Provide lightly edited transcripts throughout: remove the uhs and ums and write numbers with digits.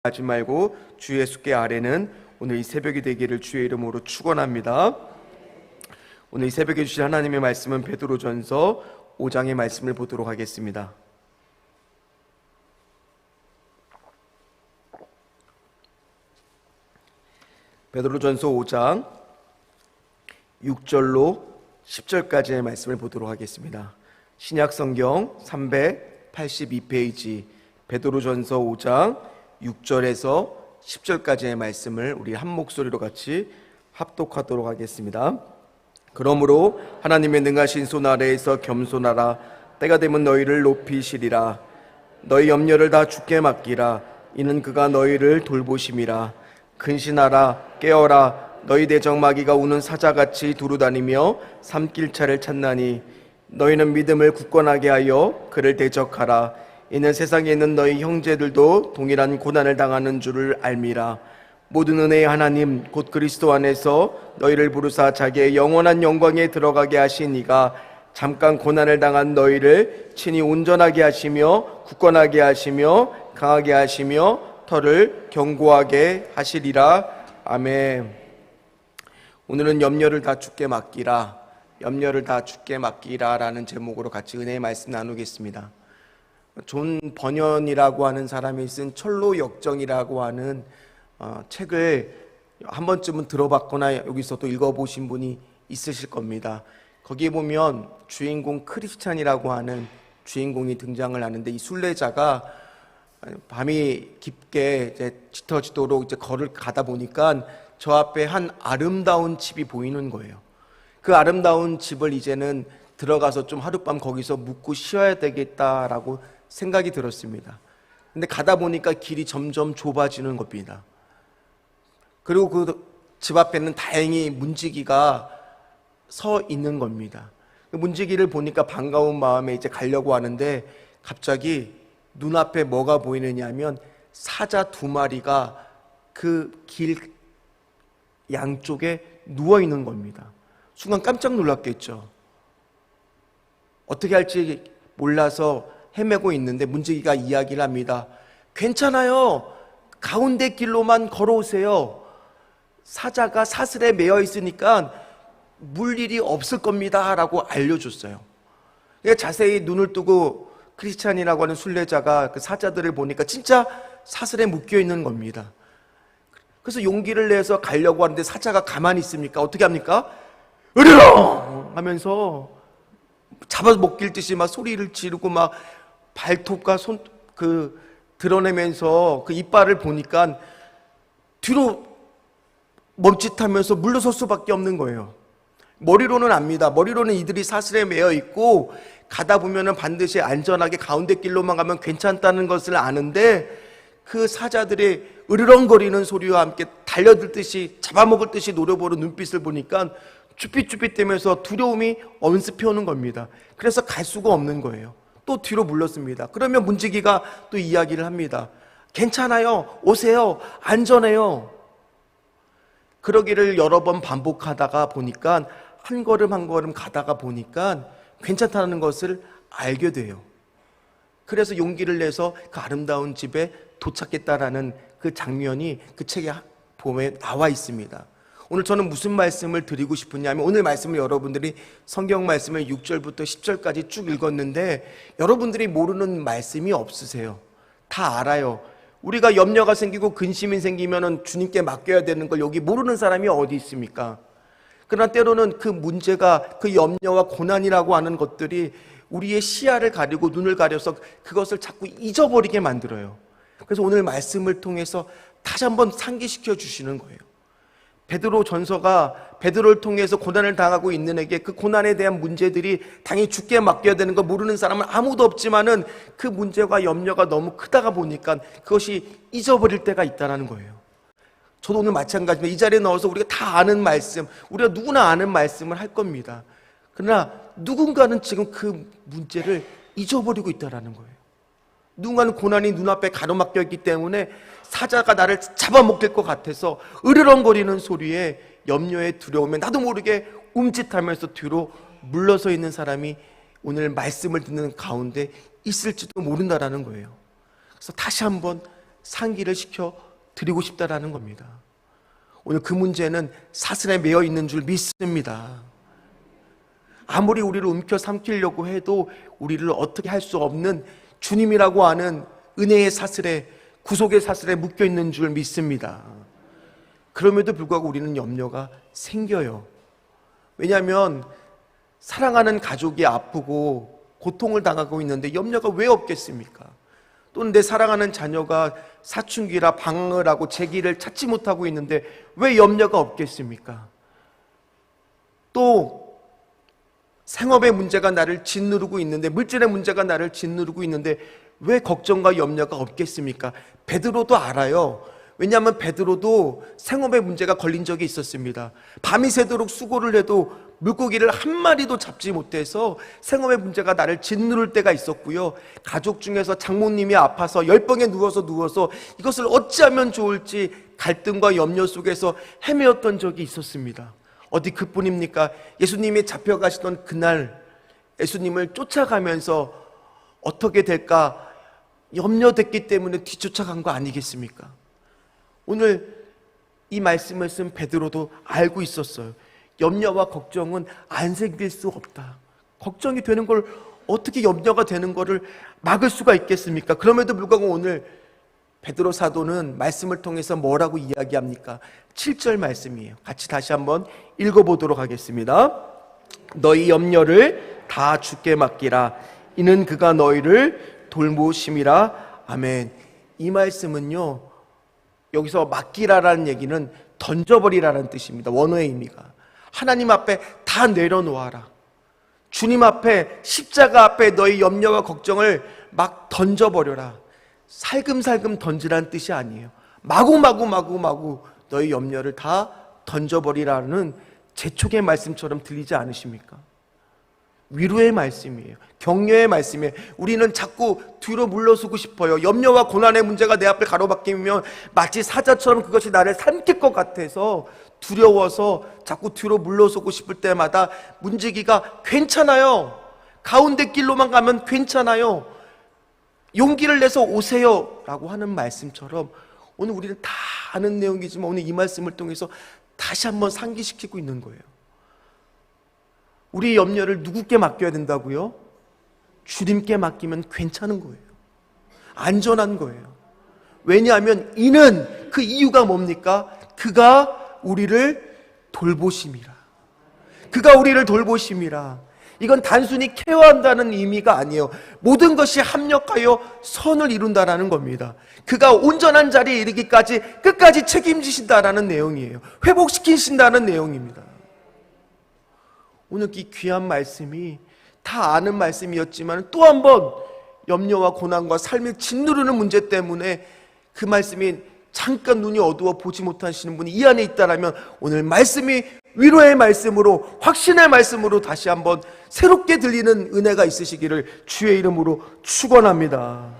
하지 말고 주 예수께 아뢰는 오늘 이 새벽이 되기를 주의 이름으로 축원합니다. 오늘 이 새벽에 주신 하나님의 말씀은 베드로전서 5장의 말씀을 보도록 하겠습니다. 베드로전서 5장 6절로 10절까지의 말씀을 보도록 하겠습니다. 신약성경 382페이지 베드로전서 5장 6절에서 10절까지의 말씀을 우리 한 목소리로 같이 합독하도록 하겠습니다. 그러므로 하나님의 능하신 손 아래에서 겸손하라. 때가 되면 너희를 높이시리라. 너희 염려를 다 주께 맡기라. 이는 그가 너희를 돌보심이라. 근신하라. 깨어라. 너희 대적마귀가 우는 사자같이 두루다니며 삼킬 차를 찾나니 너희는 믿음을 굳건하게 하여 그를 대적하라. 이는 세상에 있는 너희 형제들도 동일한 고난을 당하는 줄을 알미라. 모든 은혜의 하나님 곧 그리스도 안에서 너희를 부르사 자기의 영원한 영광에 들어가게 하신 이가 잠깐 고난을 당한 너희를 친히 온전하게 하시며 굳건하게 하시며 강하게 하시며 터를 견고하게 하시리라. 아멘. 오늘은 염려를 다 주께 맡기라, 염려를 다 주께 맡기라 라는 제목으로 같이 은혜의 말씀 나누겠습니다. 존 버년이라고 하는 사람이 쓴 철로 역정이라고 하는 책을 한 번쯤은 들어봤거나 여기서 또 읽어보신 분이 있으실 겁니다. 거기에 보면 주인공 크리스찬이라고 하는 주인공이 등장을 하는데, 이 순례자가 밤이 깊게 이제 짙어지도록 이제 걸을 가다 보니까 저 앞에 한 아름다운 집이 보이는 거예요. 그 아름다운 집을 이제는 들어가서 좀 하룻밤 거기서 묵고 쉬어야 되겠다라고 생각이 들었습니다. 근데 가다 보니까 길이 점점 좁아지는 겁니다. 그리고 그 집 앞에는 다행히 문지기가 서 있는 겁니다. 그 문지기를 보니까 반가운 마음에 이제 가려고 하는데 갑자기 눈앞에 뭐가 보이느냐 하면 사자 2마리가 그 길 양쪽에 누워 있는 겁니다. 순간 깜짝 놀랐겠죠. 어떻게 할지 몰라서 헤매고 있는데 문지기가 이야기를 합니다. 괜찮아요. 가운데 길로만 걸어오세요. 사자가 사슬에 매여 있으니까 물일이 없을 겁니다 라고 알려줬어요. 자세히 눈을 뜨고 크리스찬이라고 하는 순례자가 그 사자들을 보니까 진짜 사슬에 묶여 있는 겁니다. 그래서 용기를 내서 가려고 하는데 사자가 가만히 있습니까? 어떻게 합니까? 으르렁 하면서 잡아먹힐 듯이 막 소리를 지르고 막 발톱과 손 드러내면서 그 이빨을 보니까 뒤로 멈칫하면서 물러설 수밖에 없는 거예요. 머리로는 압니다. 머리로는 이들이 사슬에 매여 있고 가다 보면은 반드시 안전하게 가운데 길로만 가면 괜찮다는 것을 아는데, 그 사자들의 으르렁거리는 소리와 함께 달려들듯이 잡아먹을 듯이 노려보는 눈빛을 보니까 쭈삣쭈삣대면서 두려움이 엄습해 오는 겁니다. 그래서 갈 수가 없는 거예요. 또 뒤로 물렀습니다. 그러면 문지기가 또 이야기를 합니다. 괜찮아요. 오세요. 안전해요. 그러기를 여러 번 반복하다가 보니까 한 걸음 한 걸음 가다가 보니까 괜찮다는 것을 알게 돼요. 그래서 용기를 내서 그 아름다운 집에 도착했다라는 그 장면이 그 책에 보면 나와 있습니다. 오늘 저는 무슨 말씀을 드리고 싶으냐면, 오늘 말씀을 여러분들이 성경 말씀을 6절부터 10절까지 쭉 읽었는데 여러분들이 모르는 말씀이 없으세요. 다 알아요. 우리가 염려가 생기고 근심이 생기면 주님께 맡겨야 되는 걸 여기 모르는 사람이 어디 있습니까? 그러나 때로는 그 문제가, 그 염려와 고난이라고 하는 것들이 우리의 시야를 가리고 눈을 가려서 그것을 자꾸 잊어버리게 만들어요. 그래서 오늘 말씀을 통해서 다시 한번 상기시켜 주시는 거예요. 베드로 전서가 베드로를 통해서 고난을 당하고 있는 에게 그 고난에 대한 문제들이 당연히 주께 맡겨야 되는 거 모르는 사람은 아무도 없지만은 그 문제와 염려가 너무 크다가 보니까 그것이 잊어버릴 때가 있다는 거예요. 저도 오늘 마찬가지입니다. 이 자리에 넣어서 우리가 다 아는 말씀, 우리가 누구나 아는 말씀을 할 겁니다. 그러나 누군가는 지금 그 문제를 잊어버리고 있다는 거예요. 누군가는 고난이 눈앞에 가로막혀 있기 때문에 사자가 나를 잡아먹힐 것 같아서 으르렁거리는 소리에 염려에 두려움에 나도 모르게 움찔하면서 뒤로 물러서 있는 사람이 오늘 말씀을 듣는 가운데 있을지도 모른다라는 거예요. 그래서 다시 한번 상기를 시켜 드리고 싶다라는 겁니다. 오늘 그 문제는 사슬에 매여 있는 줄 믿습니다. 아무리 우리를 움켜 삼키려고 해도 우리를 어떻게 할 수 없는 주님이라고 하는 은혜의 사슬에, 구속의 사슬에 묶여 있는 줄 믿습니다. 그럼에도 불구하고 우리는 염려가 생겨요. 왜냐하면 사랑하는 가족이 아프고 고통을 당하고 있는데 염려가 왜 없겠습니까? 또는 내 사랑하는 자녀가 사춘기라 방황을 하고 제 길을 찾지 못하고 있는데 왜 염려가 없겠습니까? 또 생업의 문제가 나를 짓누르고 있는데, 물질의 문제가 나를 짓누르고 있는데 왜 걱정과 염려가 없겠습니까? 베드로도 알아요. 왜냐하면 베드로도 생업의 문제가 걸린 적이 있었습니다. 밤이 새도록 수고를 해도 물고기를 한 마리도 잡지 못해서 생업의 문제가 나를 짓누를 때가 있었고요. 가족 중에서 장모님이 아파서 열병에 누워서 이것을 어찌하면 좋을지 갈등과 염려 속에서 헤매었던 적이 있었습니다. 어디 그뿐입니까? 예수님이 잡혀가시던 그날 예수님을 쫓아가면서 어떻게 될까 염려됐기 때문에 뒤쫓아간 거 아니겠습니까? 오늘 이 말씀을 쓴 베드로도 알고 있었어요. 염려와 걱정은 안 생길 수 없다. 걱정이 되는 걸 어떻게 염려가 되는 거를 막을 수가 있겠습니까? 그럼에도 불구하고 오늘 베드로 사도는 말씀을 통해서 뭐라고 이야기합니까? 7절 말씀이에요. 같이 다시 한번 읽어보도록 하겠습니다. 너희 염려를 다 주께 맡기라. 이는 그가 너희를 돌보심이라. 아멘. 이 말씀은요, 여기서 맡기라라는 얘기는 던져버리라는 뜻입니다. 원어의 의미가 하나님 앞에 다 내려놓아라. 주님 앞에, 십자가 앞에 너희 염려와 걱정을 막 던져버려라. 살금살금 던지라는 뜻이 아니에요. 마구 너희 염려를 다 던져버리라는 재촉의 말씀처럼 들리지 않으십니까? 위로의 말씀이에요. 격려의 말씀이에요. 우리는 자꾸 뒤로 물러서고 싶어요. 염려와 고난의 문제가 내 앞을 가로막히면 마치 사자처럼 그것이 나를 삼킬 것 같아서 두려워서 자꾸 뒤로 물러서고 싶을 때마다 문지기가 괜찮아요. 가운데 길로만 가면 괜찮아요. 용기를 내서 오세요 라고 하는 말씀처럼 오늘 우리는 다 아는 내용이지만 오늘 이 말씀을 통해서 다시 한번 상기시키고 있는 거예요. 우리의 염려를 누구께 맡겨야 된다고요? 주님께 맡기면 괜찮은 거예요. 안전한 거예요. 왜냐하면 이는, 그 이유가 뭡니까? 그가 우리를 돌보심이라. 그가 우리를 돌보심이라. 이건 단순히 케어한다는 의미가 아니에요. 모든 것이 합력하여 선을 이룬다라는 겁니다. 그가 온전한 자리에 이르기까지 끝까지 책임지신다라는 내용이에요. 회복시키신다는 내용입니다. 오늘 이 귀한 말씀이 다 아는 말씀이었지만 또 한 번 염려와 고난과 삶을 짓누르는 문제 때문에 그 말씀이 잠깐 눈이 어두워 보지 못하시는 분이 이 안에 있다라면 오늘 말씀이 위로의 말씀으로, 확신의 말씀으로 다시 한번 새롭게 들리는 은혜가 있으시기를 주의 이름으로 축원합니다.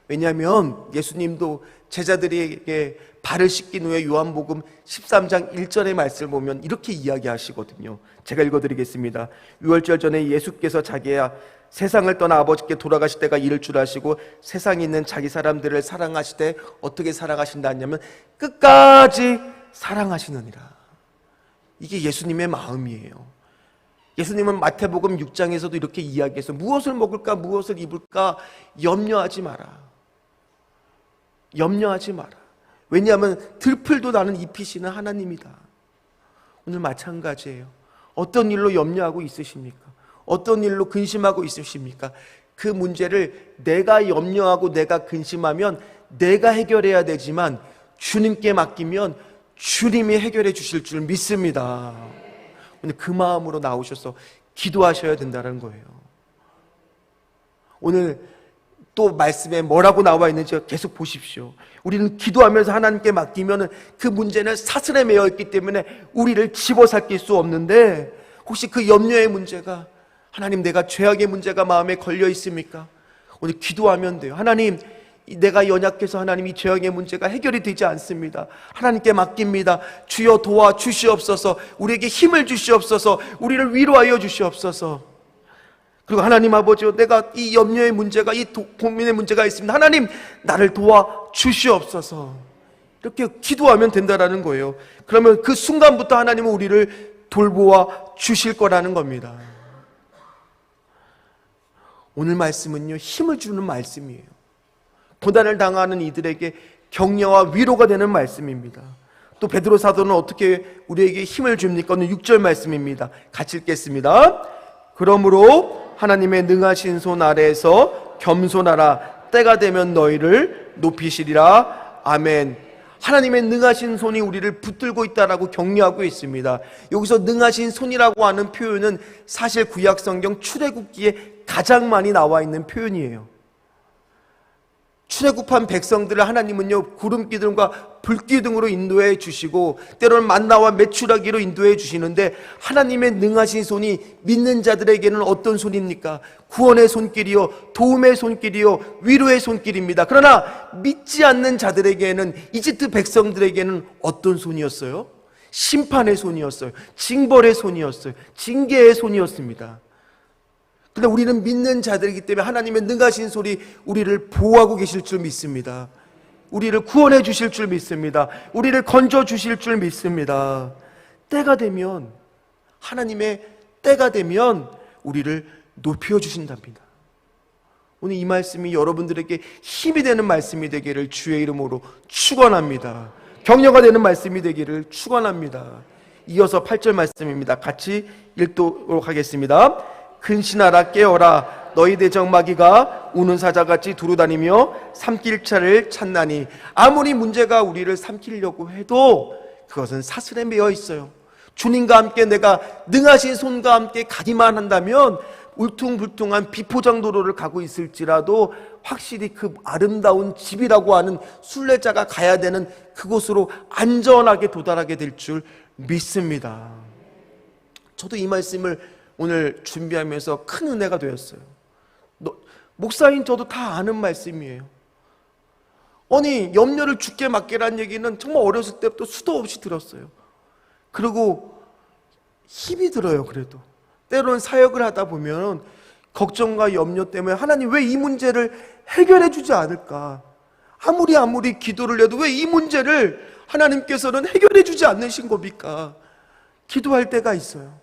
왜냐하면 예수님도 제자들에게 발을 씻긴 후에 요한복음 13장 1절의 말씀을 보면 이렇게 이야기하시거든요. 제가 읽어드리겠습니다. 유월절 전에 예수께서 자기야 세상을 떠나 아버지께 돌아가실 때가 이를 줄 아시고 세상에 있는 자기 사람들을 사랑하시되 어떻게 사랑하신다 하냐면 끝까지 사랑하시느니라. 이게 예수님의 마음이에요. 예수님은 마태복음 6장에서도 이렇게 이야기해서 무엇을 먹을까 무엇을 입을까 염려하지 마라. 염려하지 마라. 왜냐하면 들풀도 나는 입히시는 하나님이다. 오늘 마찬가지예요. 어떤 일로 염려하고 있으십니까? 어떤 일로 근심하고 있으십니까? 그 문제를 내가 염려하고 내가 근심하면 내가 해결해야 되지만 주님께 맡기면 주님이 해결해 주실 줄 믿습니다. 오늘 그 마음으로 나오셔서 기도하셔야 된다는 거예요. 오늘 또 말씀에 뭐라고 나와 있는지 계속 보십시오. 우리는 기도하면서 하나님께 맡기면 그 문제는 사슬에 매여 있기 때문에 우리를 집어삼킬 수 없는데 혹시 그 염려의 문제가 하나님 내가 죄악의 문제가 마음에 걸려 있습니까? 오늘 기도하면 돼요. 하나님 내가 연약해서 하나님 이 죄악의 문제가 해결이 되지 않습니다. 하나님께 맡깁니다. 주여 도와 주시옵소서. 우리에게 힘을 주시옵소서. 우리를 위로하여 주시옵소서. 그리고 하나님 아버지요 내가 이 염려의 문제가 이 고민의 문제가 있습니다. 하나님 나를 도와 주시옵소서. 이렇게 기도하면 된다라는 거예요. 그러면 그 순간부터 하나님은 우리를 돌보아 주실 거라는 겁니다. 오늘 말씀은요, 힘을 주는 말씀이에요. 고난을 당하는 이들에게 격려와 위로가 되는 말씀입니다. 또 베드로 사도는 어떻게 우리에게 힘을 줍니까? 오늘 6절 말씀입니다. 같이 읽겠습니다. 그러므로 하나님의 능하신 손 아래에서 겸손하라. 때가 되면 너희를 높이시리라. 아멘. 하나님의 능하신 손이 우리를 붙들고 있다라고 격려하고 있습니다. 여기서 능하신 손이라고 하는 표현은 사실 구약성경 출애굽기에 가장 많이 나와 있는 표현이에요. 출애굽한 백성들을 하나님은요, 구름기둥과 불기둥으로 인도해 주시고 때로는 만나와 메추라기로 인도해 주시는데, 하나님의 능하신 손이 믿는 자들에게는 어떤 손입니까? 구원의 손길이요, 도움의 손길이요, 위로의 손길입니다. 그러나 믿지 않는 자들에게는, 이집트 백성들에게는 어떤 손이었어요? 심판의 손이었어요. 징벌의 손이었어요. 징계의 손이었습니다. 근데 우리는 믿는 자들이기 때문에 하나님의 능하신 손이 우리를 보호하고 계실 줄 믿습니다. 우리를 구원해 주실 줄 믿습니다. 우리를 건져 주실 줄 믿습니다. 때가 되면, 하나님의 때가 되면 우리를 높여 주신답니다. 오늘 이 말씀이 여러분들에게 힘이 되는 말씀이 되기를 주의 이름으로 축원합니다. 격려가 되는 말씀이 되기를 축원합니다. 이어서 8절 말씀입니다. 같이 읽도록 하겠습니다. 근신하라, 깨어라. 너희 대적 마귀가 우는 사자같이 두루다니며 삼킬 차를 찾나니. 아무리 문제가 우리를 삼키려고 해도 그것은 사슬에 매여 있어요. 주님과 함께 내가 능하신 손과 함께 가기만 한다면 울퉁불퉁한 비포장도로를 가고 있을지라도 확실히 그 아름다운 집이라고 하는 순례자가 가야 되는 그곳으로 안전하게 도달하게 될 줄 믿습니다. 저도 이 말씀을 오늘 준비하면서 큰 은혜가 되었어요. 목사인 저도 다 아는 말씀이에요. 아니, 염려를 죽게 맡기라는 얘기는 정말 어렸을 때부터 수도 없이 들었어요. 그리고 힘이 들어요. 그래도 때로는 사역을 하다 보면 걱정과 염려 때문에 하나님 왜 이 문제를 해결해 주지 않을까, 아무리 기도를 해도 왜 이 문제를 하나님께서는 해결해 주지 않으신 겁니까? 기도할 때가 있어요.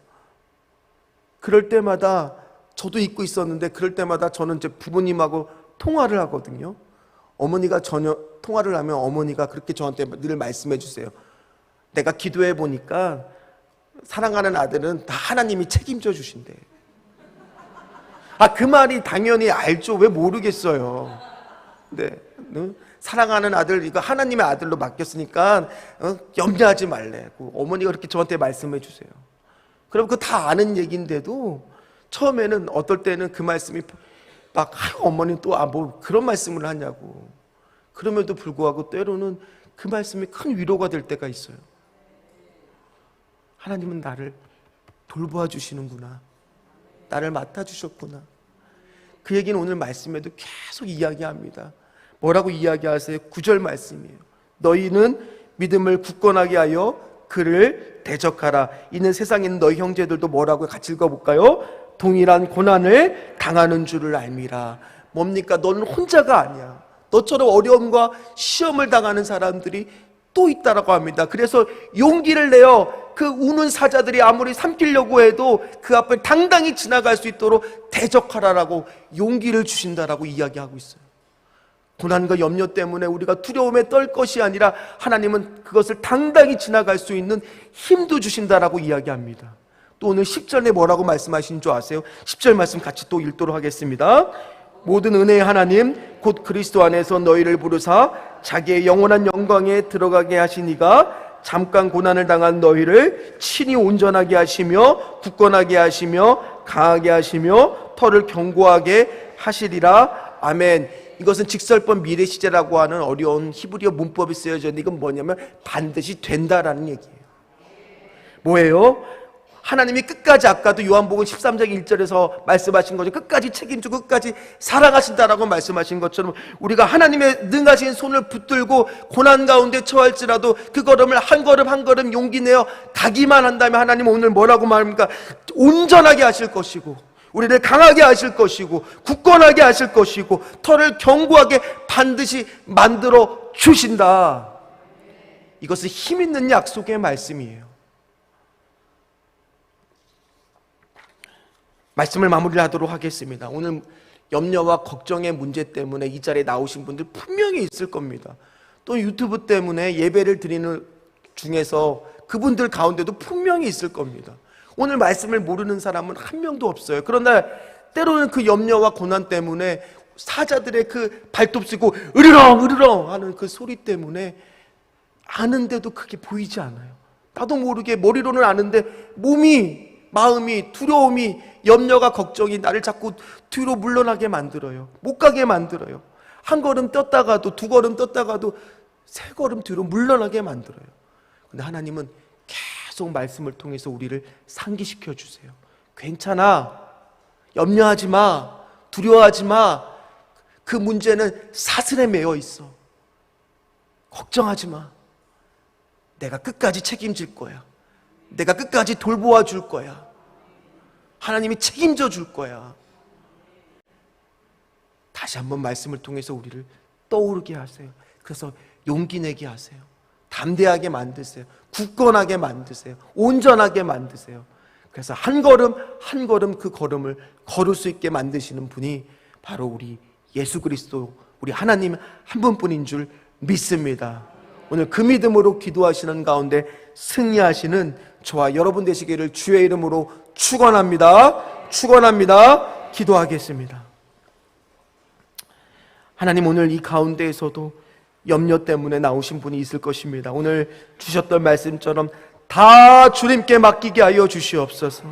그럴 때마다 저도 잊고 있었는데, 그럴 때마다 저는 이제 부모님하고 통화를 하거든요. 어머니가 통화를 하면 어머니가 그렇게 저한테 늘 말씀해 주세요. 내가 기도해 보니까 사랑하는 아들은 다 하나님이 책임져 주신대. 그 말이 당연히 알죠. 왜 모르겠어요. 네, 사랑하는 아들, 이거 하나님의 아들로 맡겼으니까 염려하지 말래고 어머니가 그렇게 저한테 말씀해 주세요. 그럼 그거 다 아는 얘기인데도 처음에는 어떨 때는 그 말씀이 막 어머니 또 뭐 그런 말씀을 하냐고. 그럼에도 불구하고 때로는 그 말씀이 큰 위로가 될 때가 있어요. 하나님은 나를 돌보아 주시는구나, 나를 맡아주셨구나. 그 얘기는 오늘 말씀에도 계속 이야기합니다. 뭐라고 이야기하세요? 9절 말씀이에요. 너희는 믿음을 굳건하게 하여 그를 대적하라. 이는 세상에 있는 너희 형제들도 뭐라고 같이 읽어볼까요? 동일한 고난을 당하는 줄을 알미라. 뭡니까? 너는 혼자가 아니야. 너처럼 어려움과 시험을 당하는 사람들이 또 있다라고 합니다. 그래서 용기를 내어 그 우는 사자들이 아무리 삼키려고 해도 그 앞을 당당히 지나갈 수 있도록 대적하라라고 용기를 주신다라고 이야기하고 있어요. 고난과 염려 때문에 우리가 두려움에 떨 것이 아니라 하나님은 그것을 당당히 지나갈 수 있는 힘도 주신다라고 이야기합니다. 또 오늘 10절에 뭐라고 말씀하신 줄 아세요? 10절 말씀 같이 또 읽도록 하겠습니다. 모든 은혜의 하나님 곧 그리스도 안에서 너희를 부르사 자기의 영원한 영광에 들어가게 하시니가 잠깐 고난을 당한 너희를 친히 온전하게 하시며 굳건하게 하시며 강하게 하시며 터를 견고하게 하시리라. 아멘. 이것은 직설법 미래 시제라고 하는 어려운 히브리어 문법이 쓰여져 있는데, 이건 뭐냐면 반드시 된다라는 얘기예요. 뭐예요? 하나님이 끝까지, 아까도 요한복음 13장 1절에서 말씀하신 거죠. 끝까지 책임지고 끝까지 사랑하신다라고 말씀하신 것처럼 우리가 하나님의 능하신 손을 붙들고 고난 가운데 처할지라도 그 걸음을 한 걸음 한 걸음 용기 내어 가기만 한다면 하나님은 오늘 뭐라고 말합니까? 온전하게 하실 것이고 우리를 강하게 하실 것이고 굳건하게 하실 것이고 터를 견고하게 반드시 만들어 주신다. 이것은 힘 있는 약속의 말씀이에요. 말씀을 마무리하도록 하겠습니다. 오늘 염려와 걱정의 문제 때문에 이 자리에 나오신 분들 분명히 있을 겁니다. 또 유튜브 때문에 예배를 드리는 중에서 그분들 가운데도 분명히 있을 겁니다. 오늘 말씀을 모르는 사람은 한 명도 없어요. 그러나 때로는 그 염려와 고난 때문에 사자들의 그 발톱 쓰고 으르렁 으르렁 하는 그 소리 때문에 아는데도 그게 보이지 않아요. 나도 모르게 머리로는 아는데 몸이, 마음이, 두려움이, 염려가, 걱정이 나를 자꾸 뒤로 물러나게 만들어요. 못 가게 만들어요. 한 걸음 떴다가도 두 걸음 떴다가도 세 걸음 뒤로 물러나게 만들어요. 근데 하나님은 계속 말씀을 통해서 우리를 상기시켜 주세요. 괜찮아. 염려하지 마. 두려워하지 마. 그 문제는 사슬에 매여 있어. 걱정하지 마. 내가 끝까지 책임질 거야. 내가 끝까지 돌보아 줄 거야. 하나님이 책임져 줄 거야. 다시 한번 말씀을 통해서 우리를 떠오르게 하세요. 그래서 용기 내게 하세요. 담대하게 만드세요. 굳건하게 만드세요. 온전하게 만드세요. 그래서 한 걸음 한 걸음 그 걸음을 걸을 수 있게 만드시는 분이 바로 우리 예수 그리스도, 우리 하나님 한 분뿐인 줄 믿습니다. 오늘 그 믿음으로 기도하시는 가운데 승리하시는 저와 여러분 되시기를 주의 이름으로 축원합니다. 축원합니다. 기도하겠습니다. 하나님, 오늘 이 가운데에서도 염려 때문에 나오신 분이 있을 것입니다. 오늘 주셨던 말씀처럼 다 주님께 맡기게 하여 주시옵소서.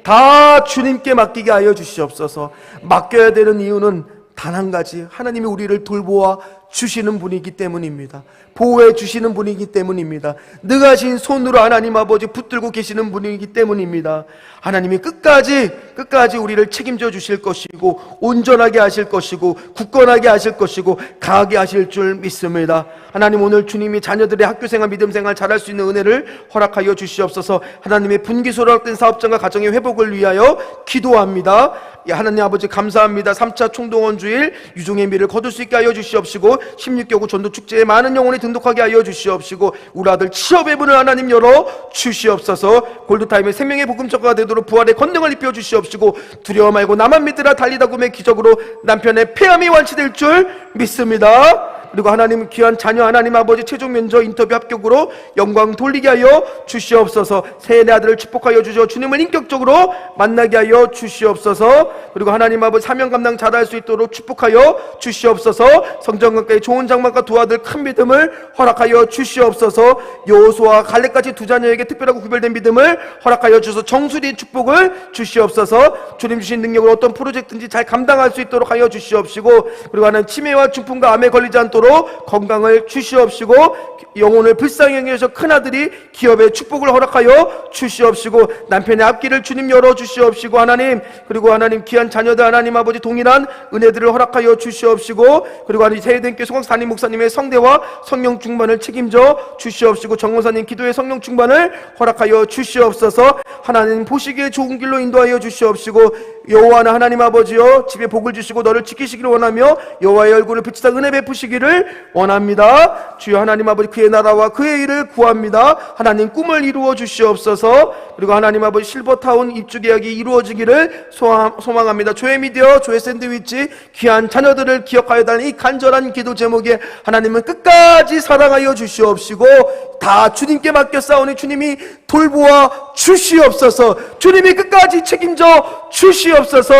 다 주님께 맡기게 하여 주시옵소서. 맡겨야 되는 이유는 단 한 가지, 하나님이 우리를 돌보아 주시는 분이기 때문입니다. 보호해 주시는 분이기 때문입니다. 능하신 손으로 하나님 아버지 붙들고 계시는 분이기 때문입니다. 하나님이 끝까지 우리를 책임져 주실 것이고 온전하게 하실 것이고 굳건하게 하실 것이고 강하게 하실 줄 믿습니다. 하나님, 오늘 주님이 자녀들의 학교생활 믿음생활 잘할 수 있는 은혜를 허락하여 주시옵소서. 하나님의 분기소락된 사업장과 가정의 회복을 위하여 기도합니다. 하나님 아버지 감사합니다. 3차 총동원주일 유종의 미를 거둘 수 있게 하여 주시옵시고 16개국 전도축제에 많은 영혼이 등록하게 하여 주시옵시고 우리 아들 취업의 문을 하나님 열어 주시옵소서. 골드타임의 생명의 복음적가 되도록 부활의 권능을 입혀 주시옵시고 두려워 말고 나만 믿으라 달리다 구매 기적으로 남편의 폐암이 완치될 줄 믿습니다. 그리고 하나님 귀한 자녀 하나님 아버지 최종 면접 인터뷰 합격으로 영광 돌리게 하여 주시옵소서. 새해 아들을 축복하여 주셔 주님을 인격적으로 만나게 하여 주시옵소서. 그리고 하나님 아버지 사명 감당 잘할 수 있도록 축복하여 주시옵소서. 성전관계의 좋은 장막과 두 아들 큰 믿음을 허락하여 주시옵소서. 여호수아와 갈렙까지 두 자녀에게 특별하고 구별된 믿음을 허락하여 주셔서 정수리 축복을 주시옵소서. 주님 주신 능력으로 어떤 프로젝트인지 잘 감당할 수 있도록 하여 주시옵시고 그리고 하나님 치매와 중풍과 암에 걸리지 않도록 건강을 주시옵시고 영혼을 불쌍히 여기셔서 큰아들이 기업의 축복을 허락하여 주시옵시고 남편의 앞길을 주님 열어주시옵시고 하나님, 그리고 하나님 귀한 자녀들 하나님 아버지 동일한 은혜들을 허락하여 주시옵시고 그리고 하나님 세대den교회 소강사님 목사님의 성대와 성령 충만을 책임져 주시옵시고 정원사님 기도의 성령 충만을 허락하여 주시옵소서. 하나님 보시기에 좋은 길로 인도하여 주시옵시고 여호와는 하나님 아버지여 집에 복을 주시고 너를 지키시기를 원하며 여호와의 얼굴을 비추사 은혜 베푸시기를 원합니다. 주여 하나님 아버지 그의 나라와 그의 일을 구합니다. 하나님 꿈을 이루어 주시옵소서. 그리고 하나님 아버지 실버타운 입주 계약이 이루어지기를 소망합니다. 조회 미디어, 조회 샌드위치 귀한 자녀들을 기억하여 달는 이 간절한 기도 제목에 하나님은 끝까지 사랑하여 주시옵시고 다 주님께 맡겨 싸우니 주님이 돌보아 주시옵소서. 주님이 끝까지 책임져 주시옵소서.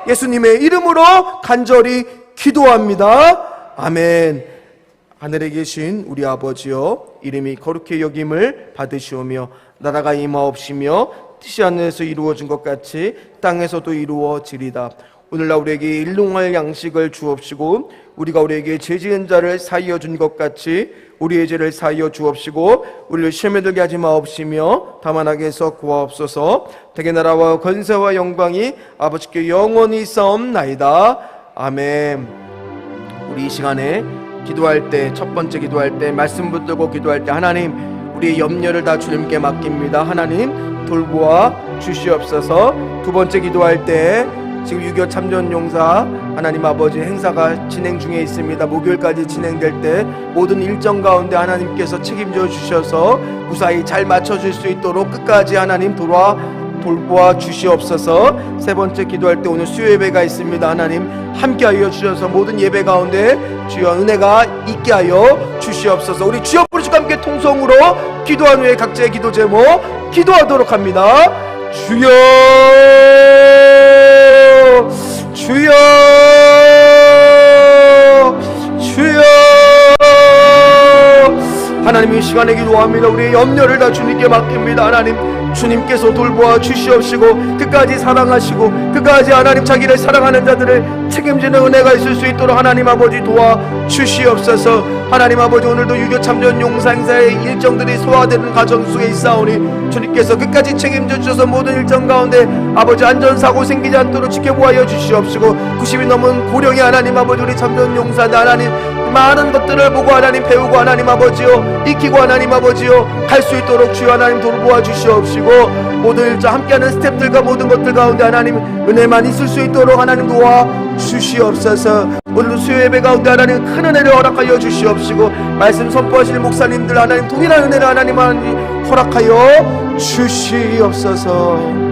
예수님의 이름으로 간절히 기도합니다. 아멘. 하늘에 계신 우리 아버지여, 이름이 거룩히 여김을 받으시오며 나라가 임하옵시며 뜻이 하늘에서 이루어진 것 같이 땅에서도 이루어지리다. 오늘날 우리에게 일용할 양식을 주옵시고 우리가 우리에게 죄 지은 자를 사하여 준 것 같이 우리의 죄를 사하여 주옵시고 우리를 시험에 들게 하지 마옵시며 다만 악에서 구하옵소서. 대개 나라와 권세와 영광이 아버지께 영원히 있사옵나이다. 아멘. 우리 이 시간에 기도할 때, 첫 번째 기도할 때, 말씀 붙들고 기도할 때 하나님 우리의 염려를 다 주님께 맡깁니다. 하나님 돌보아 주시옵소서. 두 번째 기도할 때 지금 6.25 참전용사 하나님 아버지 행사가 진행 중에 있습니다. 목요일까지 진행될 때 모든 일정 가운데 하나님께서 책임져 주셔서 무사히 잘 맞춰줄 수 있도록 끝까지 하나님 돌보아 주시옵소서. 세 번째 기도할 때 오늘 수요 예배가 있습니다. 하나님 함께하여 주셔서 모든 예배 가운데 주여 은혜가 있게 하여 주시옵소서. 우리 주여 부르시고 함께 통성으로 기도한 후에 각자의 기도 제목 기도하도록 합니다. 주여 주여 주여. 하나님 이 시간에 기도합니다. 우리의 염려를 다 주님께 맡깁니다. 하나님 주님께서 돌보아 주시옵시고 끝까지 사랑하시고 끝까지 하나님 자기를 사랑하는 자들을 책임지는 은혜가 있을 수 있도록 하나님 아버지 도와 주시옵소서. 하나님 아버지 오늘도 6.25 참전 용사 행사의 일정들이 소화되는 과정 속에 있사오니 주님께서 끝까지 책임져 주셔서 모든 일정 가운데 아버지 안전사고 생기지 않도록 지켜보아 주시옵시고 90이 넘은 고령의 하나님 아버지 우리 참전 용사들 하나님 많은 것들을 보고 하나님 배우고 하나님 아버지요 익히고 하나님 아버지요 할 수 있도록 주여 하나님 돌보아 주시옵시고 모든 일정 함께하는 스태프들과 모든 것들 가운데 하나님 은혜만 있을 수 있도록 하나님 도와 주시옵소서. 오늘 수요 예배 가운데 하나님 큰 은혜를 허락하여 주시옵시고 말씀 선포하실 목사님들 하나님 동일한 은혜를 하나님 허락하여 주시옵소서.